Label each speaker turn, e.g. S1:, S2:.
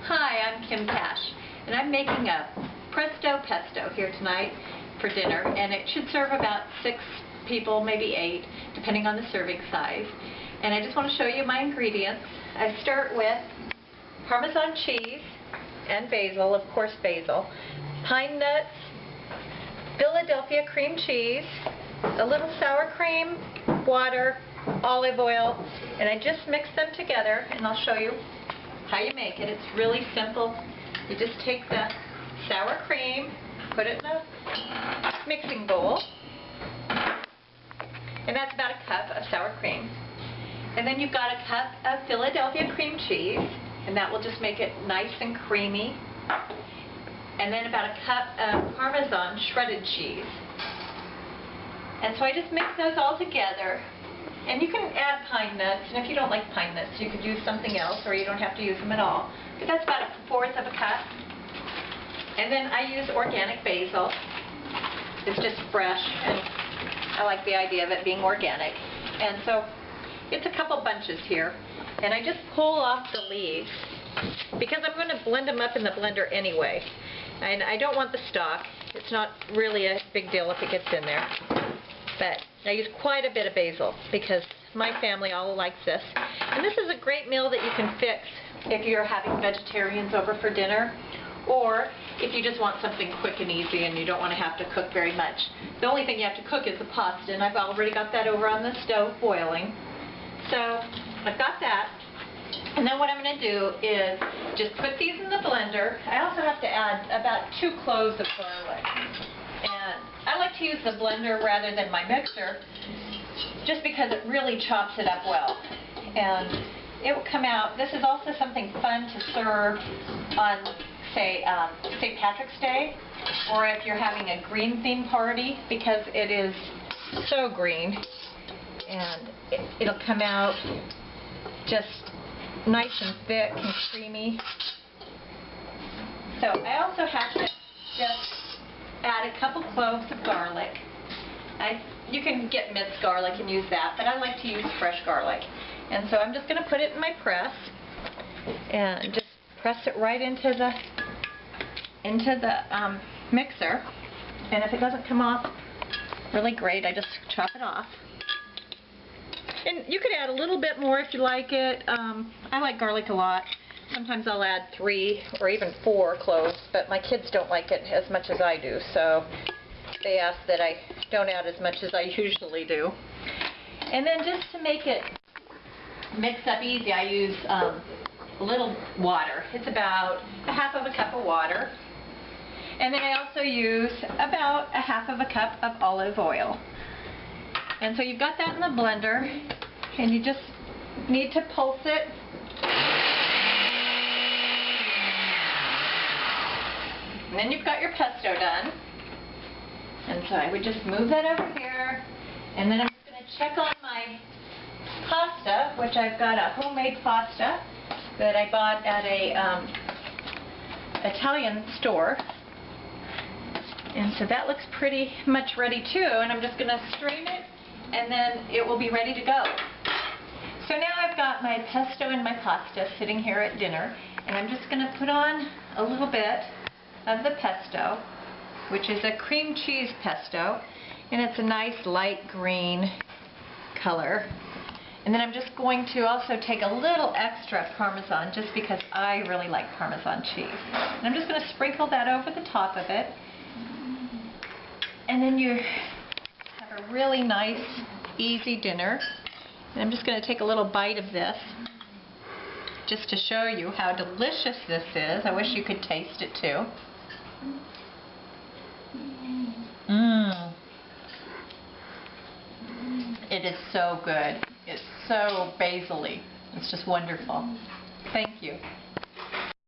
S1: Hi, I'm Kim Cash, and I'm making a Presto Pesto here tonight for dinner, and it should serve about 6 people, maybe 8, depending on the serving size. And I just want to show you my ingredients. I start with Parmesan cheese and basil, of course basil, pine nuts, Philadelphia cream cheese, a little sour cream, water, olive oil, and I just mix them together, and I'll show you how you make it. It's really simple. You just take the sour cream, put it in a mixing bowl, and that's about a cup of sour cream. And then you've got a cup of Philadelphia cream cheese, and that will just make it nice and creamy. And then about a cup of Parmesan shredded cheese. And so I just mix those all together. And you can add pine nuts, and if you don't like pine nuts, you could use something else, or you don't have to use them at all. But that's about 1/4 of a cup. And then I use organic basil. It's just fresh, and I like the idea of it being organic. And so it's a couple bunches here. And I just pull off the leaves, because I'm going to blend them up in the blender anyway. And I don't want the stalk. It's not really a big deal if it gets in there. But I use quite a bit of basil because my family all likes this. And this is a great meal that you can fix if you're having vegetarians over for dinner, or if you just want something quick and easy and you don't want to have to cook very much. The only thing you have to cook is the pasta, and I've already got that over on the stove boiling. So I've got that. And then what I'm going to do is just put these in the blender. I also have to add about 2 cloves of garlic. And I like to use the blender rather than my mixer, just because it really chops it up well. And it will come out. This is also something fun to serve on, say, St. Patrick's Day, or if you're having a green theme party, because it is so green. And it'll come out just nice and thick and creamy. So I also have to just add a couple cloves of garlic. You can get minced garlic and use that, but I like to use fresh garlic. And so I'm just going to put it in my press and just press it right into the mixer. And if it doesn't come off really great, I just chop it off. And you could add a little bit more if you like it. I like garlic a lot. Sometimes I'll add 3 or even 4 cloves, but my kids don't like it as much as I do, so they ask that I don't add as much as I usually do. And then just to make it mix up easy, I use a little water. It's about 1/2 of a cup of water. And then I also use about 1/2 of a cup of olive oil. And so you've got that in the blender, and you just need to pulse it. And then you've got your pesto done. And so I would just move that over here, and then I'm just going to check on my pasta, which I've got a homemade pasta that I bought at a Italian store. And so that looks pretty much ready too, and I'm just going to strain it, and then it will be ready to go. So now I've got my pesto and my pasta sitting here at dinner, and I'm just going to put on a little bit of the pesto, which is a cream cheese pesto, and it's a nice light green color. And then I'm just going to also take a little extra Parmesan, just because I really like Parmesan cheese. And I'm just going to sprinkle that over the top of it. And then you have a really nice, easy dinner. And I'm just going to take a little bite of this, just to show you how delicious this is. I wish you could taste it too. It is so good. It's so basil-y. It's just wonderful. Thank you.